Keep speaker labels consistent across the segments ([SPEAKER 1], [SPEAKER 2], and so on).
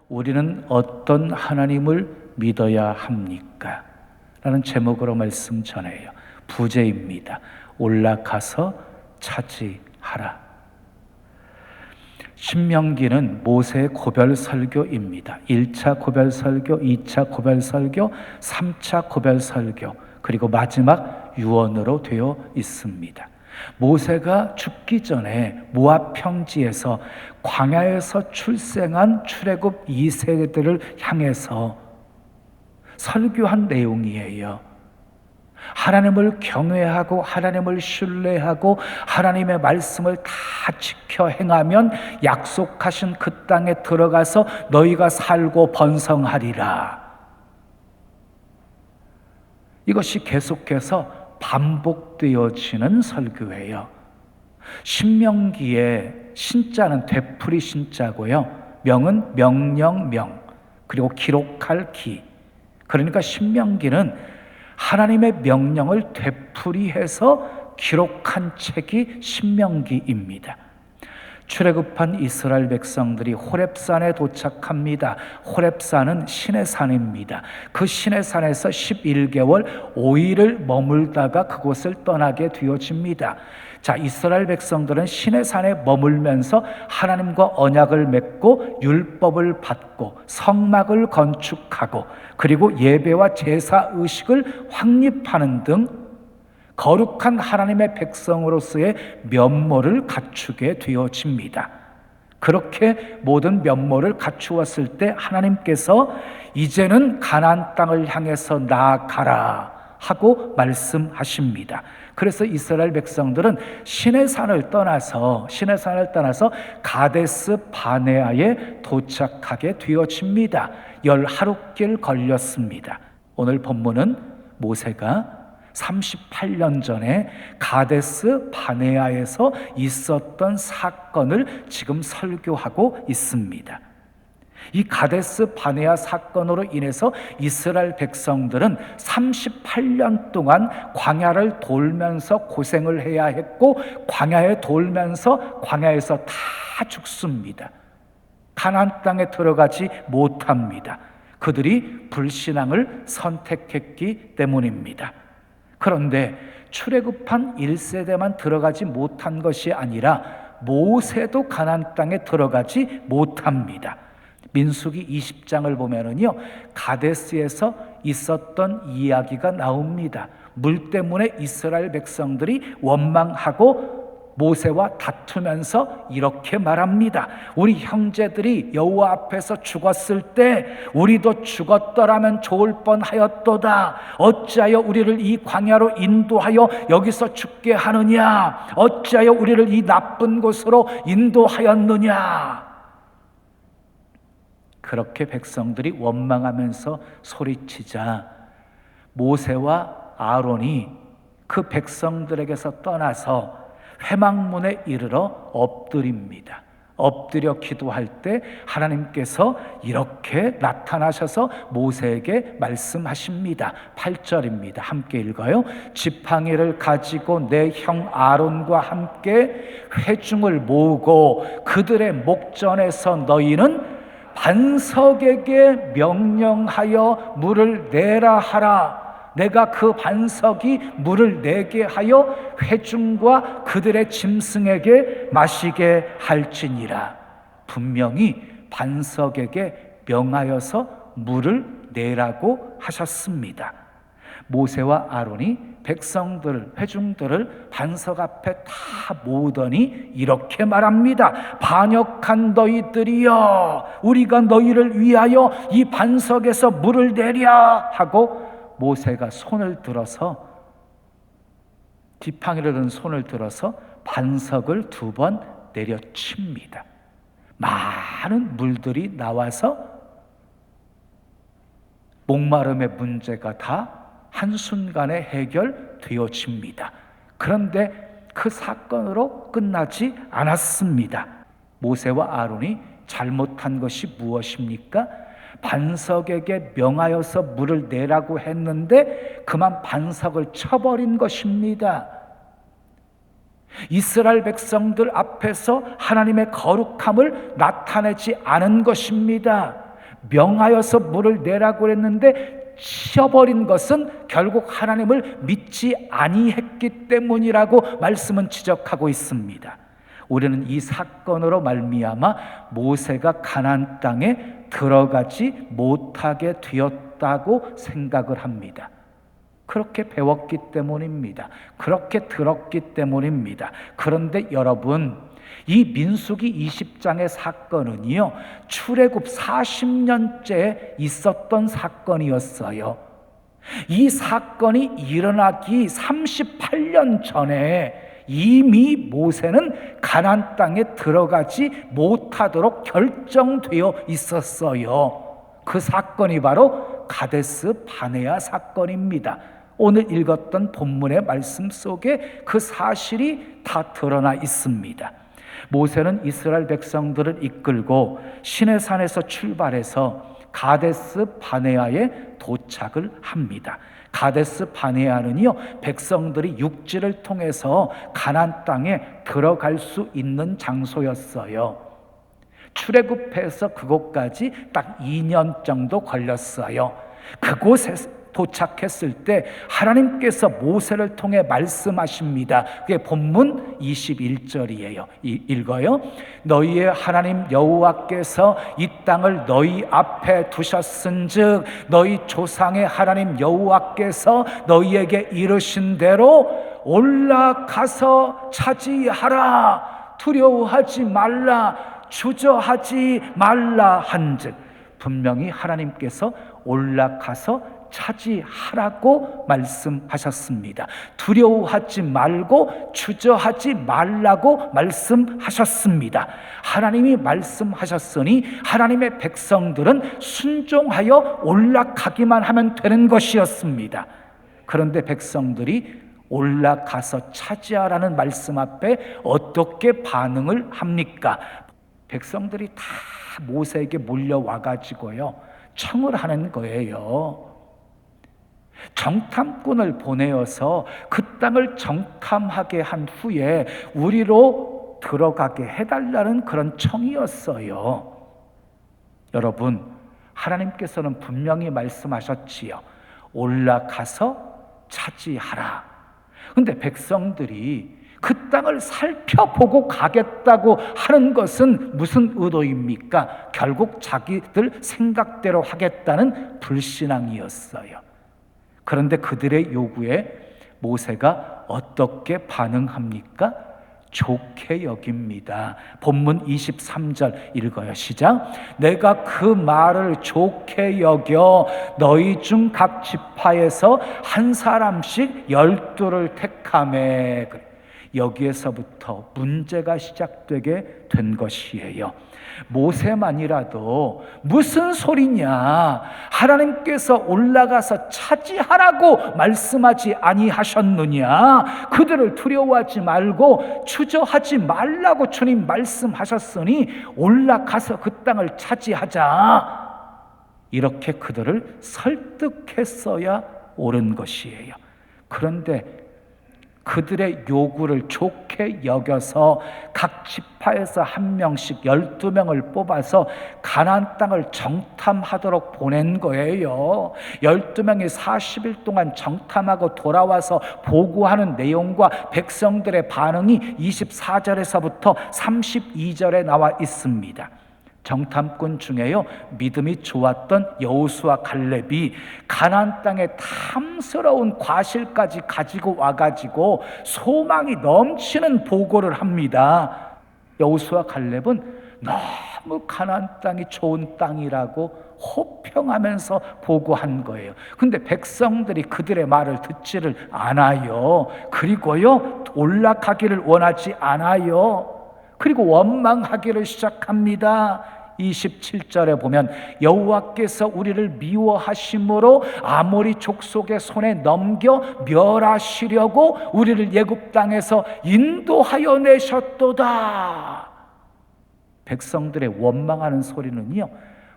[SPEAKER 1] 우리는 어떤 하나님을 믿어야 합니까? 라는 제목으로 말씀 전해요. 부제입니다. 올라가서 차지하라. 신명기는 모세의 고별 설교입니다. 1차 고별 설교, 2차 고별 설교, 3차 고별 설교, 그리고 마지막 유언으로 되어 있습니다. 모세가 죽기 전에 모압 평지에서 광야에서 출생한 출애굽 2세들을 향해서 설교한 내용이에요. 하나님을 경외하고 하나님을 신뢰하고 하나님의 말씀을 다 지켜 행하면 약속하신 그 땅에 들어가서 너희가 살고 번성하리라. 이것이 계속해서 반복되어지는 설교예요. 신명기의 신자는 되풀이 신자고요, 명은 명령명, 그리고 기록할 기. 그러니까 신명기는 하나님의 명령을 되풀이해서 기록한 책이 신명기입니다. 출애굽한 이스라엘 백성들이 호렙산에 도착합니다. 호렙산은 신의 산입니다. 그 신의 산에서 11개월 5일을 머물다가 그곳을 떠나게 되어집니다. 자, 이스라엘 백성들은 신의 산에 머물면서 하나님과 언약을 맺고 율법을 받고 성막을 건축하고 그리고 예배와 제사 의식을 확립하는 등 거룩한 하나님의 백성으로서의 면모를 갖추게 되어집니다. 그렇게 모든 면모를 갖추었을 때 하나님께서 이제는 가나안 땅을 향해서 나아가라 하고 말씀하십니다. 그래서 이스라엘 백성들은 신의 산을 떠나서 가데스 바네아에 도착하게 되어집니다. 10하루길 걸렸습니다. 오늘 본문은 모세가 38년 전에 가데스 바네아에서 있었던 사건을 지금 설교하고 있습니다. 이 가데스 바네아 사건으로 인해서 이스라엘 백성들은 38년 동안 광야를 돌면서 고생을 해야 했고, 광야에 돌면서 광야에서 다 죽습니다. 가나안 땅에 들어가지 못합니다. 그들이 불신앙을 선택했기 때문입니다. 그런데 출애굽한 1세대만 들어가지 못한 것이 아니라 모세도 가나안 땅에 들어가지 못합니다. 민수기 20장을 보면은요, 가데스에서 있었던 이야기가 나옵니다. 물 때문에 이스라엘 백성들이 원망하고 모세와 다투면서 이렇게 말합니다. 우리 형제들이 여호와 앞에서 죽었을 때 우리도 죽었더라면 좋을 뻔하였도다. 어찌하여 우리를 이 광야로 인도하여 여기서 죽게 하느냐? 어찌하여 우리를 이 나쁜 곳으로 인도하였느냐? 그렇게 백성들이 원망하면서 소리치자 모세와 아론이 그 백성들에게서 떠나서 회막문에 이르러 엎드립니다. 엎드려 기도할 때 하나님께서 이렇게 나타나셔서 모세에게 말씀하십니다. 8절입니다. 함께 읽어요. 지팡이를 가지고 내 형 아론과 함께 회중을 모으고 그들의 목전에서 너희는 반석에게 명령하여 물을 내라 하라. 내가 그 반석이 물을 내게 하여 회중과 그들의 짐승에게 마시게 할지니라. 분명히 반석에게 명하여서 물을 내라고 하셨습니다. 모세와 아론이 백성들, 회중들을 반석 앞에 다 모으더니 이렇게 말합니다. 반역한 너희들이여, 우리가 너희를 위하여 이 반석에서 물을 내랴 하고 모세가 손을 들어서, 지팡이를 든 손을 들어서 반석을 2번 내려칩니다. 많은 물들이 나와서 목마름의 문제가 다 한순간에 해결되어집니다. 그런데 그 사건으로 끝나지 않았습니다. 모세와 아론이 잘못한 것이 무엇입니까? 반석에게 명하여서 물을 내라고 했는데 그만 반석을 쳐버린 것입니다. 이스라엘 백성들 앞에서 하나님의 거룩함을 나타내지 않은 것입니다. 명하여서 물을 내라고 했는데 치어버린 것은 결국 하나님을 믿지 아니했기 때문이라고 말씀은 지적하고 있습니다. 우리는 이 사건으로 말미암아 모세가 가나안 땅에 들어가지 못하게 되었다고 생각을 합니다. 그렇게 배웠기 때문입니다. 그렇게 들었기 때문입니다. 그런데 여러분, 이 민수기 20장의 사건은요, 출애굽 40년째 있었던 사건이었어요. 이 사건이 일어나기 38년 전에 이미 모세는 가나안 땅에 들어가지 못하도록 결정되어 있었어요. 그 사건이 바로 가데스 바네아 사건입니다. 오늘 읽었던 본문의 말씀 속에 그 사실이 다 드러나 있습니다. 모세는 이스라엘 백성들을 이끌고 시내산에서 출발해서 가데스 바네아에 도착을 합니다. 가데스 바네아는요, 백성들이 육지를 통해서 가나안 땅에 들어갈 수 있는 장소였어요. 출애굽해서 그곳까지 딱 2년 정도 걸렸어요. 그곳에 도착했을 때 하나님께서 모세를 통해 말씀하십니다. 그게 본문 21절이에요. 읽어요. 너희의 하나님 여호와께서 이 땅을 너희 앞에 두셨은즉 너희 조상의 하나님 여호와께서 너희에게 이르신 대로 올라가서 차지하라. 두려워하지 말라. 주저하지 말라 한즉, 분명히 하나님께서 올라가서 차지하라고 말씀하셨습니다. 두려워하지 말고 주저하지 말라고 말씀하셨습니다. 하나님이 말씀하셨으니 하나님의 백성들은 순종하여 올라가기만 하면 되는 것이었습니다. 그런데 백성들이 올라가서 차지하라는 말씀 앞에 어떻게 반응을 합니까? 백성들이 다 모세에게 몰려와가지고요, 청을 하는 거예요. 정탐꾼을 보내어서 그 땅을 정탐하게 한 후에 우리로 들어가게 해달라는 그런 청이었어요. 여러분, 하나님께서는 분명히 말씀하셨지요. 올라가서 차지하라. 근데 백성들이 그 땅을 살펴보고 가겠다고 하는 것은 무슨 의도입니까? 결국 자기들 생각대로 하겠다는 불신앙이었어요. 그런데 그들의 요구에 모세가 어떻게 반응합니까? 좋게 여깁니다. 본문 23절 읽어요. 시작. 내가 그 말을 좋게 여겨 너희 중 각 지파에서 한 사람씩 12를 택하매. 여기에서부터 문제가 시작되게 된 것이에요. 모세만이라도 무슨 소리냐, 하나님께서 올라가서 차지하라고 말씀하지 아니하셨느냐, 그들을 두려워하지 말고 주저하지 말라고 주님 말씀하셨으니 올라가서 그 땅을 차지하자, 이렇게 그들을 설득했어야 옳은 것이에요. 그런데 그들의 요구를 좋게 여겨서 각 지파에서 한 명씩 12명을 뽑아서 가나안 땅을 정탐하도록 보낸 거예요. 12명이 40일 동안 정탐하고 돌아와서 보고하는 내용과 백성들의 반응이 24절에서부터 32절에 나와 있습니다. 정탐꾼 중에요, 믿음이 좋았던 여호수아 갈렙이 가나안 땅의 탐스러운 과실까지 가지고 와가지고 소망이 넘치는 보고를 합니다. 여호수아 갈렙은 너무 가나안 땅이 좋은 땅이라고 호평하면서 보고한 거예요. 근데 백성들이 그들의 말을 듣지를 않아요. 그리고요, 올라가기를 원하지 않아요. 그리고 원망하기를 시작합니다. 27절에 보면 여호와께서 우리를 미워하심으로 아모리 족속의 손에 넘겨 멸하시려고 우리를 애굽 땅에서 인도하여 내셨도다. 백성들의 원망하는 소리는요,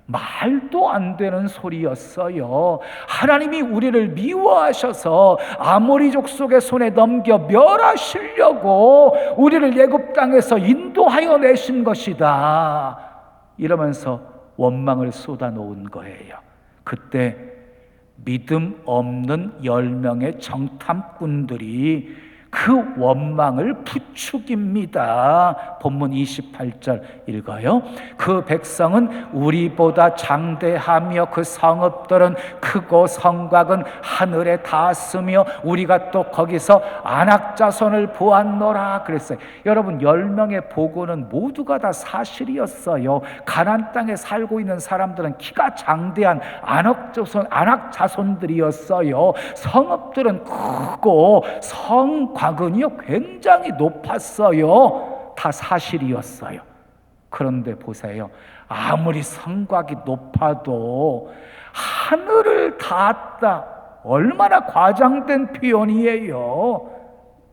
[SPEAKER 1] 말도 안 되는 소리였어요. 하나님이 우리를 미워하셔서 아모리 족속의 손에 넘겨 멸하시려고 우리를 애굽 땅에서 인도하여 내신 것이다, 이러면서 원망을 쏟아놓은 거예요. 그때 믿음 없는 10명의 정탐꾼들이 그 원망을 부추깁니다. 본문 28절 읽어요. 그 백성은 우리보다 장대하며 그 성읍들은 크고 성곽은 하늘에 닿았으며 우리가 또 거기서 안악자손을 보았노라 그랬어요. 여러분 10명의 보고는 모두가 다 사실이었어요. 가나안 땅에 살고 있는 사람들은 키가 장대한 안악자손들이었어요. 성읍들은 크고 성곽은요 굉장히 높았어요. 다 사실이었어요. 그런데 보세요. 아무리 성곽이 높아도 하늘을 닿았다. 얼마나 과장된 표현이에요.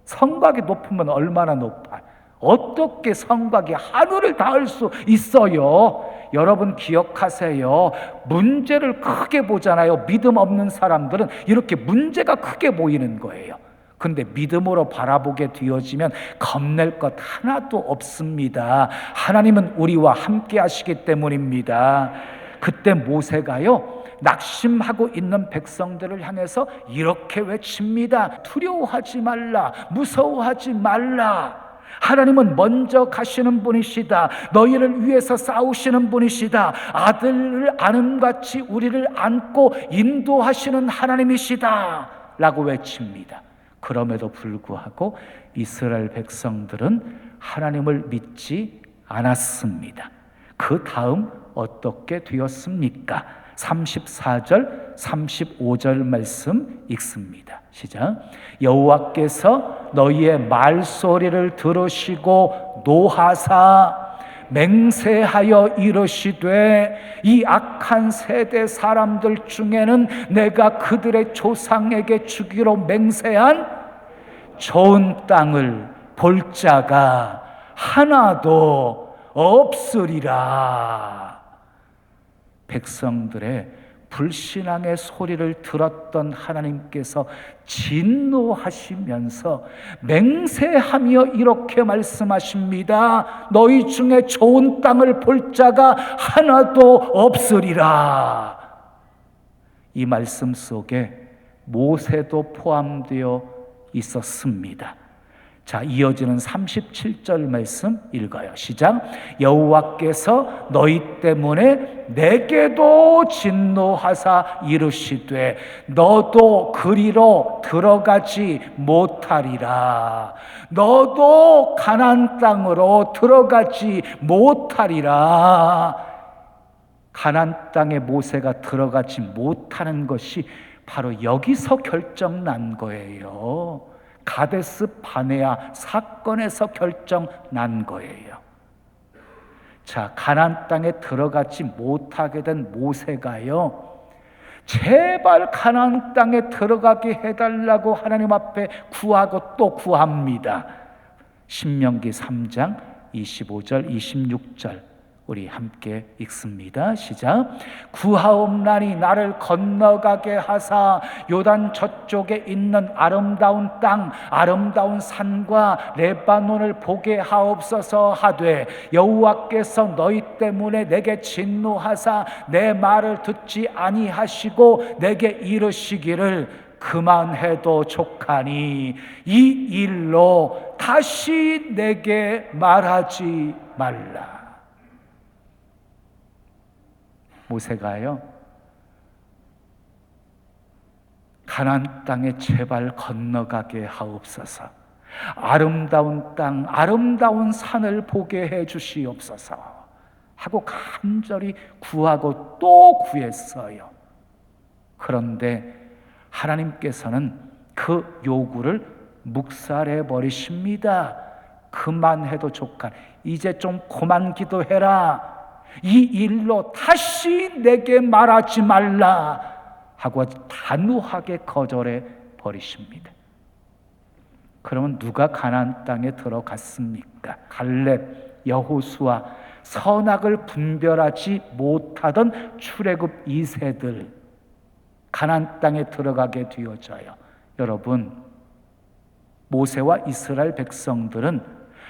[SPEAKER 1] 성곽이 높으면 얼마나 높아요. 어떻게 성곽이 하늘을 닿을 수 있어요? 여러분 기억하세요. 문제를 크게 보잖아요. 믿음 없는 사람들은 이렇게 문제가 크게 보이는 거예요. 근데 믿음으로 바라보게 되어지면 겁낼 것 하나도 없습니다. 하나님은 우리와 함께 하시기 때문입니다. 그때 모세가요 낙심하고 있는 백성들을 향해서 이렇게 외칩니다. 두려워하지 말라, 무서워하지 말라. 하나님은 먼저 가시는 분이시다. 너희를 위해서 싸우시는 분이시다. 아들을 안음같이 우리를 안고 인도하시는 하나님이시다 라고 외칩니다. 그럼에도 불구하고 이스라엘 백성들은 하나님을 믿지 않았습니다. 그 다음 어떻게 되었습니까? 34절 35절 말씀 읽습니다. 시작. 여호와께서 너희의 말소리를 들으시고 노하사 맹세하여 이르시되 이 악한 세대 사람들 중에는 내가 그들의 조상에게 주기로 맹세한 좋은 땅을 볼 자가 하나도 없으리라. 백성들의 불신앙의 소리를 들었던 하나님께서 진노하시면서 맹세하며 이렇게 말씀하십니다. 너희 중에 좋은 땅을 볼 자가 하나도 없으리라. 이 말씀 속에 모세도 포함되어 있었습니다. 자, 이어지는 37절 말씀 읽어요. 시작. 여호와께서 너희 때문에 내게도 진노하사 이르시되 너도 그리로 들어가지 못하리라. 너도 가나안 땅으로 들어가지 못하리라. 가나안 땅에 모세가 들어가지 못하는 것이 바로 여기서 결정난 거예요. 가데스 바네아 사건에서 결정난 거예요. 자, 가나안 땅에 들어가지 못하게 된 모세가요, 제발 가나안 땅에 들어가게 해달라고 하나님 앞에 구하고 또 구합니다. 신명기 3장 25절 26절 우리 함께 읽습니다. 시작. 구하옵나니 나를 건너가게 하사 요단 저쪽에 있는 아름다운 땅 아름다운 산과 레바논을 보게 하옵소서 하되 여호와께서 너희 때문에 내게 진노하사 내 말을 듣지 아니하시고 내게 이르시기를 그만해도 족하니 이 일로 다시 내게 말하지 말라. 모세가요, 가나안 땅에 제발 건너가게 하옵소서. 아름다운 땅, 아름다운 산을 보게 해 주시옵소서 하고 간절히 구하고 또 구했어요. 그런데 하나님께서는 그 요구를 묵살해 버리십니다. 그만해도 족한, 이제 좀 그만 기도해라. 이 일로 다시 내게 말하지 말라 하고 단호하게 거절해 버리십니다. 그러면 누가 가나안 땅에 들어갔습니까? 갈렙, 여호수아, 선악을 분별하지 못하던 출애굽 2세들 가나안 땅에 들어가게 되어져요. 여러분, 모세와 이스라엘 백성들은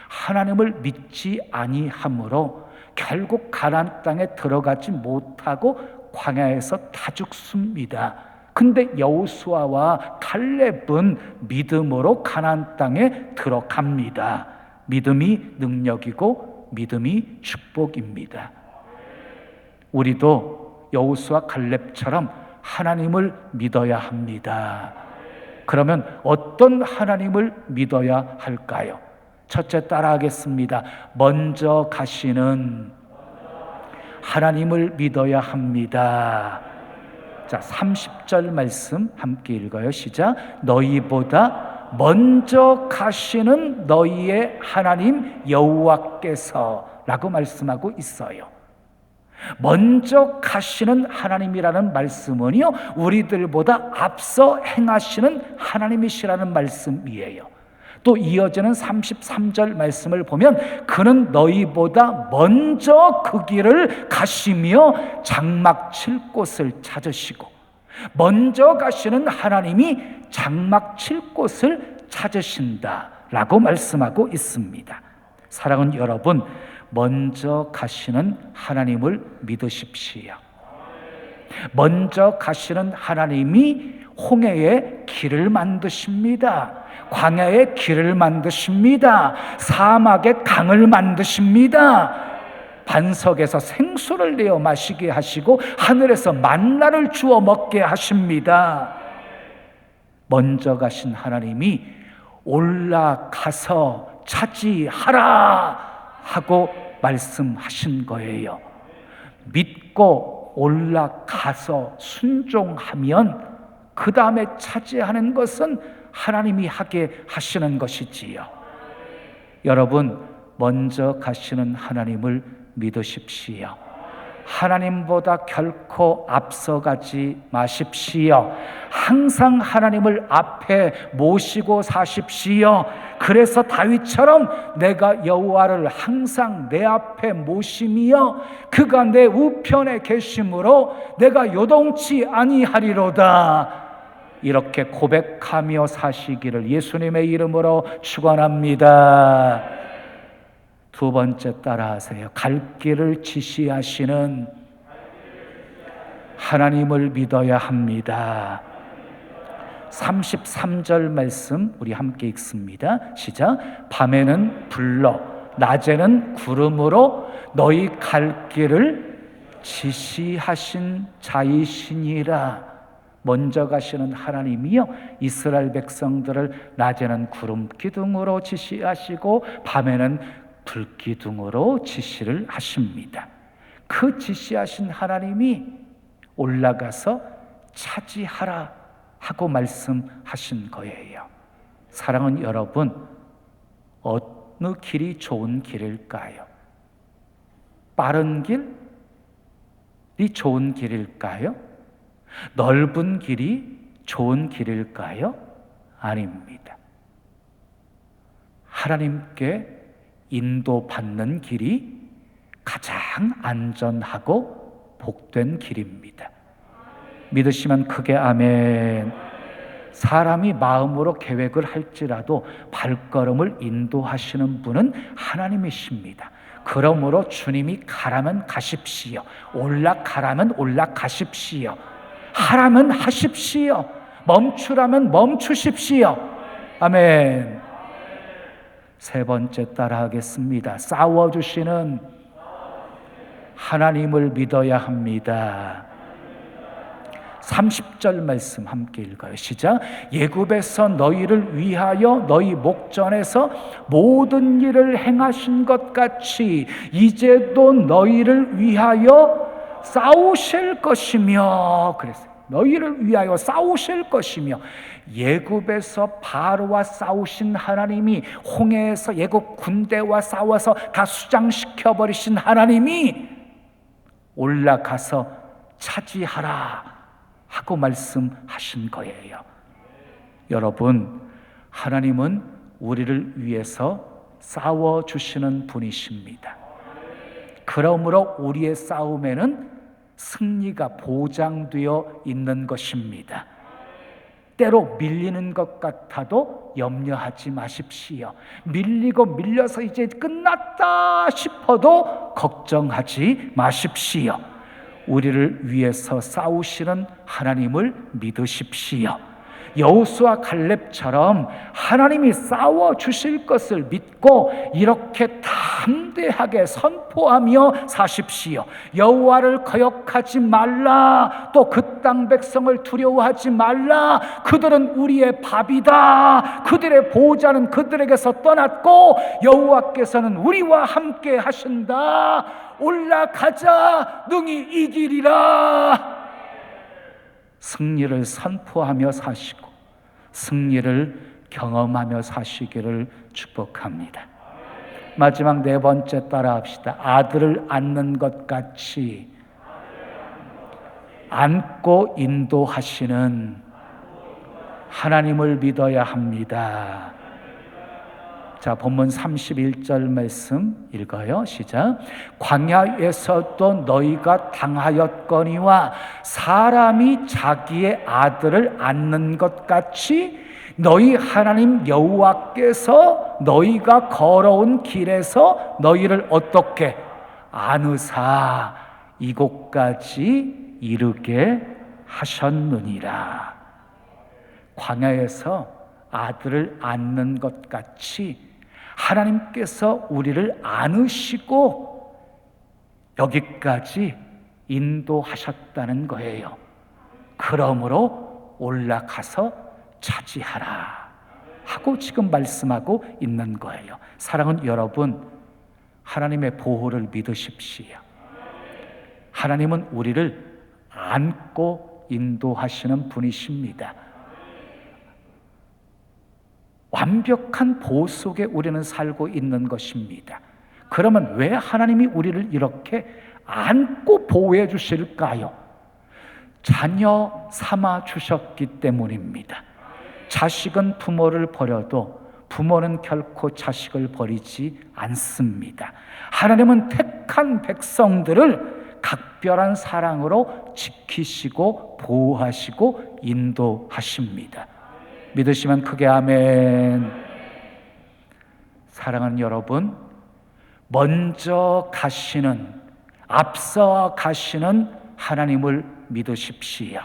[SPEAKER 1] 하나님을 믿지 아니하므로 결국 가나안 땅에 들어가지 못하고 광야에서 다 죽습니다. 근데 여호수아와 칼렙은 믿음으로 가나안 땅에 들어갑니다. 믿음이 능력이고 믿음이 축복입니다. 우리도 여호수아 칼렙처럼 하나님을 믿어야 합니다. 그러면 어떤 하나님을 믿어야 할까요? 첫째, 따라하겠습니다. 먼저 가시는 하나님을 믿어야 합니다. 자, 30절 말씀 함께 읽어요. 시작. 너희보다 먼저 가시는 너희의 하나님 여호와께서 라고 말씀하고 있어요. 먼저 가시는 하나님이라는 말씀은요, 우리들보다 앞서 행하시는 하나님이시라는 말씀이에요. 또 이어지는 33절 말씀을 보면 그는 너희보다 먼저 그 길을 가시며 장막 칠 곳을 찾으시고, 먼저 가시는 하나님이 장막 칠 곳을 찾으신다라고 말씀하고 있습니다. 사랑하는 여러분, 먼저 가시는 하나님을 믿으십시오. 먼저 가시는 하나님이 홍해의 길을 만드십니다. 광야의 길을 만드십니다. 사막의 강을 만드십니다. 반석에서 생수를 내어 마시게 하시고 하늘에서 만나를 주어 먹게 하십니다. 먼저 가신 하나님이 올라가서 차지하라 하고 말씀하신 거예요. 믿고 올라가서 순종하면 그 다음에 차지하는 것은 하나님이 하게 하시는 것이지요. 여러분, 먼저 가시는 하나님을 믿으십시오. 하나님보다 결코 앞서가지 마십시오. 항상 하나님을 앞에 모시고 사십시오. 그래서 다윗처럼 내가 여호와를 항상 내 앞에 모시며 그가 내 우편에 계심으로 내가 요동치 아니하리로다, 이렇게 고백하며 사시기를 예수님의 이름으로 축원합니다. 두 번째, 따라하세요. 갈 길을 지시하시는 하나님을 믿어야 합니다. 33절 말씀 우리 함께 읽습니다. 시작. 밤에는 불로 낮에는 구름으로 너희 갈 길을 지시하신 자이시니라. 먼저 가시는 하나님이요, 이스라엘 백성들을 낮에는 구름 기둥으로 지시하시고 밤에는 불기둥으로 지시를 하십니다. 그 지시하신 하나님이 올라가서 차지하라 하고 말씀하신 거예요. 사랑하는 여러분, 어느 길이 좋은 길일까요? 빠른 길이 좋은 길일까요? 넓은 길이 좋은 길일까요? 아닙니다. 하나님께 인도받는 길이 가장 안전하고 복된 길입니다. 믿으시면 크게 아멘. 사람이 마음으로 계획을 할지라도 발걸음을 인도하시는 분은 하나님이십니다. 그러므로 주님이 가라면 가십시오. 올라가라면 올라가십시오. 하라면 하십시오. 멈추라면 멈추십시오. 아멘. 세 번째, 따라하겠습니다. 싸워주시는 하나님을 믿어야 합니다. 30절 말씀 함께 읽어요. 시작. 예굽에서 너희를 위하여 너희 목전에서 모든 일을 행하신 것 같이 이제도 너희를 위하여 싸우실 것이며, 그랬어요. 너희를 위하여 싸우실 것이며, 예굽에서 바로와 싸우신 하나님이 홍해에서 예굽 군대와 싸워서 다 수장시켜 버리신 하나님이 올라가서 차지하라 하고 말씀하신 거예요. 여러분, 하나님은 우리를 위해서 싸워주시는 분이십니다. 그러므로 우리의 싸움에는 승리가 보장되어 있는 것입니다. 때로 밀리는 것 같아도 염려하지 마십시오. 밀리고 밀려서 이제 끝났다 싶어도 걱정하지 마십시오. 우리를 위해서 싸우시는 하나님을 믿으십시오. 여호수아 갈렙처럼 하나님이 싸워 주실 것을 믿고 이렇게 담대하게 선포하며 사십시오. 여호와를 거역하지 말라. 또 그 땅 백성을 두려워하지 말라. 그들은 우리의 밥이다. 그들의 보호자는 그들에게서 떠났고 여호와께서는 우리와 함께 하신다. 올라가자. 능히 이기리라. 승리를 선포하며 사시고 승리를 경험하며 사시기를 축복합니다. 마지막 네 번째 따라합시다. 아들을 안는 것 같이 안고 인도하시는 하나님을 믿어야 합니다. 자, 본문 31절 말씀 읽어요. 시작. 광야에서도 너희가 당하였거니와 사람이 자기의 아들을 안는 것 같이 너희 하나님 여호와께서 너희가 걸어온 길에서 너희를 어떻게 안으사 이곳까지 이르게 하셨느니라. 광야에서 아들을 안는 것 같이 하나님께서 우리를 안으시고 여기까지 인도하셨다는 거예요. 그러므로 올라가서 차지하라 하고 지금 말씀하고 있는 거예요. 사랑하는 여러분, 하나님의 보호를 믿으십시오. 하나님은 우리를 안고 인도하시는 분이십니다. 완벽한 보호 속에 우리는 살고 있는 것입니다. 그러면 왜 하나님이 우리를 이렇게 안고 보호해 주실까요? 자녀 삼아 주셨기 때문입니다. 자식은 부모를 버려도 부모는 결코 자식을 버리지 않습니다. 하나님은 택한 백성들을 각별한 사랑으로 지키시고 보호하시고 인도하십니다. 믿으시면 크게 아멘. 사랑하는 여러분, 먼저 가시는, 앞서 가시는 하나님을 믿으십시오.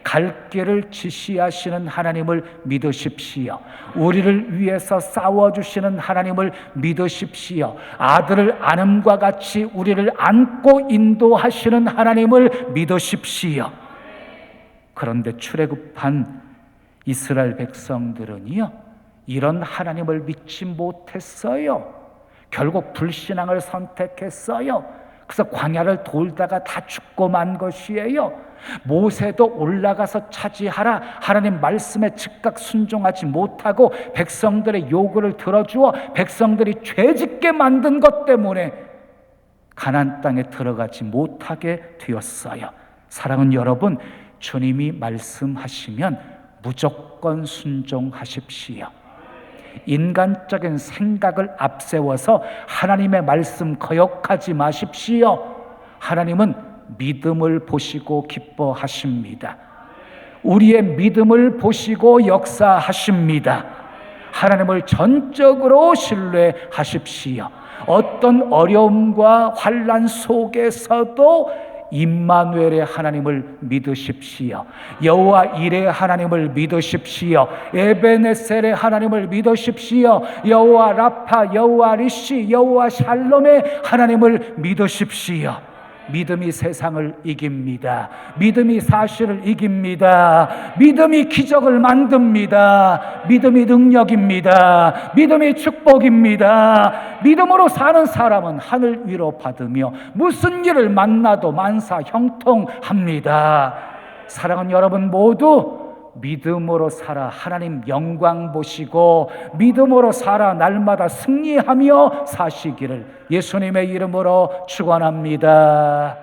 [SPEAKER 1] 갈 길을 지시하시는 하나님을 믿으십시오. 우리를 위해서 싸워주시는 하나님을 믿으십시오. 아들을 안음과 같이 우리를 안고 인도하시는 하나님을 믿으십시오. 그런데 출애굽한 이스라엘 백성들은요, 이런 하나님을 믿지 못했어요. 결국 불신앙을 선택했어요. 그래서 광야를 돌다가 다 죽고 만 것이에요. 모세도 올라가서 차지하라 하나님 말씀에 즉각 순종하지 못하고 백성들의 요구를 들어주어 백성들이 죄짓게 만든 것 때문에 가나안 땅에 들어가지 못하게 되었어요. 사랑하는 여러분, 주님이 말씀하시면 무조건 순종하십시오. 인간적인 생각을 앞세워서 하나님의 말씀 거역하지 마십시오. 하나님은 믿음을 보시고 기뻐하십니다. 우리의 믿음을 보시고 역사하십니다. 하나님을 전적으로 신뢰하십시오. 어떤 어려움과 환난 속에서도 임마누엘의 하나님을 믿으십시오. 여호와 이레의 하나님을 믿으십시오. 에베네셀의 하나님을 믿으십시오. 여호와 라파, 여호와 리시, 여호와 샬롬의 하나님을 믿으십시오. 믿음이 세상을 이깁니다. 믿음이 사실을 이깁니다. 믿음이 기적을 만듭니다. 믿음이 능력입니다. 믿음이 축복입니다. 믿음으로 사는 사람은 하늘 위로 받으며 무슨 일을 만나도 만사 형통합니다. 사랑하는 여러분 모두 믿음으로 살아 하나님 영광 보시고 믿음으로 살아 날마다 승리하며 사시기를 예수님의 이름으로 축원합니다.